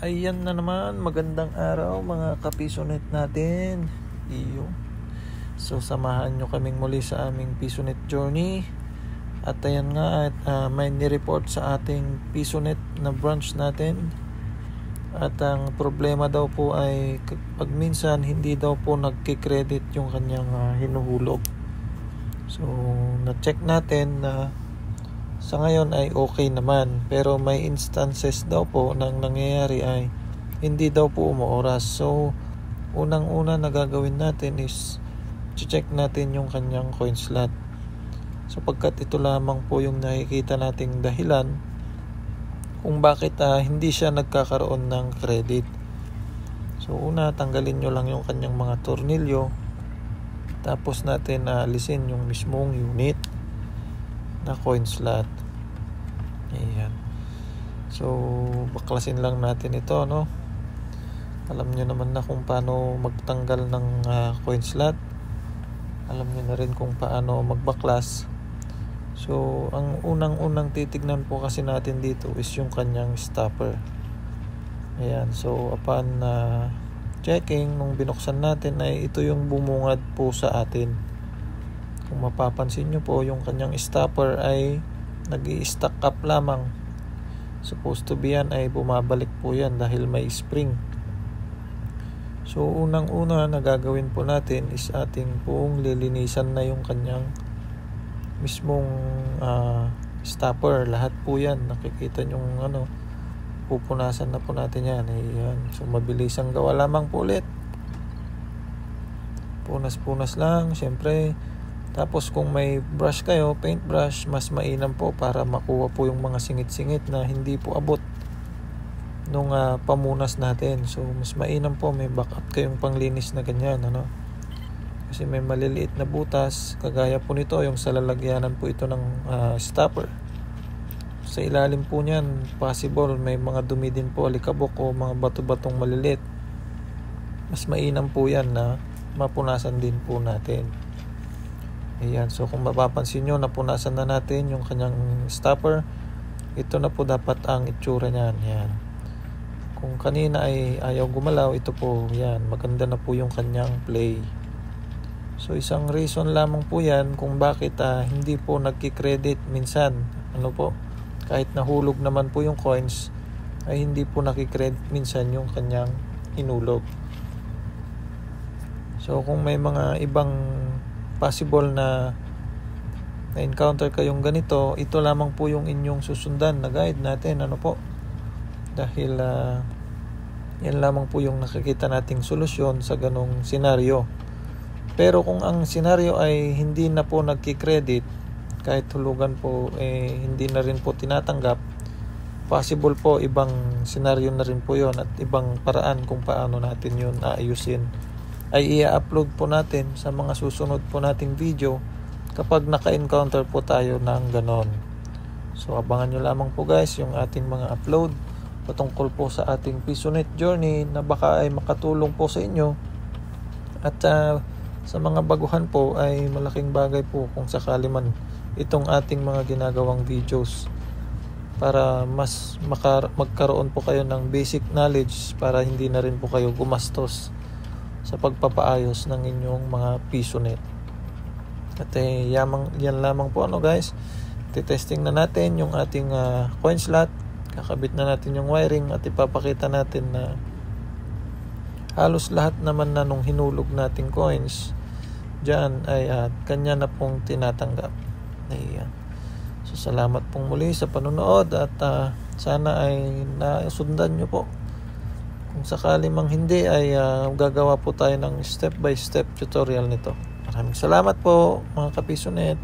Ayan na naman, magandang araw mga kapisonet natin. So samahan nyo kaming muli sa aming Pisonet journey. At ayan nga, may nireport sa ating Pisonet na branch natin. At ang problema daw po ay pag minsan hindi daw po nagki-credit yung kanyang hinuhulog. So na-check natin na sa ngayon ay okay naman, pero may instances daw po nang nangyayari ay hindi daw po umooras. So unang-una na gagawin natin is check natin yung kanyang coin slot, sapagkat ito lamang po yung nakikita nating dahilan kung bakit hindi siya nagkakaroon ng credit. So una, tanggalin nyo lang yung kanyang mga tornilyo, tapos natin alisin yung mismong unit na coin slot. Ayan. So baklasin lang natin ito, no? Alam nyo naman na kung paano magtanggal ng coin slot. Alam nyo na rin kung paano magbaklas. So ang unang-unang titignan po kasi natin dito is yung kanyang stopper. Ayan. So upon checking, nung binuksan natin ay ito yung bumungad po sa atin. Kung mapapansin nyo po, yung kanyang stopper ay nag-i-stack up lamang. Supposed to be yan ay bumabalik po yan dahil may spring. So unang-una na gagawin po natin is ating pong lilinisan na yung kanyang mismong stopper. Lahat po yan, nakikita nyong pupunasan na po natin yan. Ayan. So mabilis ang gawa lamang po ulit. Punas-punas lang, syempre. Tapos kung may brush kayo, paint brush, mas mainam po para makuha po yung mga singit-singit na hindi po abot nung pamunas natin. So mas mainam po may backup kayong panglinis na ganyan, kasi may maliliit na butas kagaya po nito, yung sa lalagyanan po ito ng stopper. Sa ilalim po niyan, possible may mga dumi din po, alikabok o mga bato-batong maliliit. Mas mainam po yan na mapunasan din po natin. Ayan, so kung mapapansin nyo, napunasan na natin yung kanyang stopper. Ito na po dapat ang itsura niyan. Yan. Kung kanina ay ayaw gumalaw, ito po, yan, maganda na po yung kanyang play. So isang reason lamang po yan kung bakit hindi po nagki-credit minsan. Kahit nahulog naman po yung coins, ay hindi po nakikredit minsan yung kanyang hinulog. So kung may mga ibang possible na encounter kayong ganito, ito lamang po yung inyong susundan na guide natin, dahil yan lamang po yung nakikita nating solusyon sa ganong senaryo. Pero kung ang senaryo ay hindi na po nagki-credit, kahit hulugan po hindi na rin po tinatanggap, possible po ibang senaryo na rin po yon at ibang paraan kung paano natin yun aayusin ay i-upload po natin sa mga susunod po nating video kapag naka-encounter po tayo ng ganon. So abangan nyo lamang po guys yung ating mga upload patungkol po sa ating Pisonet journey na baka ay makatulong po sa inyo. At sa mga baguhan po ay malaking bagay po kung sakali man itong ating mga ginagawang videos, para mas magkaroon po kayo ng basic knowledge para hindi na rin po kayo gumastos sa pagpapaayos ng inyong mga Pisonet. At yan lamang po guys. Testing na natin yung ating coin slot. Kakabit na natin yung wiring at ipapakita natin na halos lahat naman na nung hinulog nating coins dyan ay kanya na pong tinatanggap. Ayan. So salamat pong muli sa panonood at sana ay nasundan nyo po. Kung sakali mang hindi ay gagawa po tayo ng step by step tutorial nito. Maraming salamat po mga kapisonet.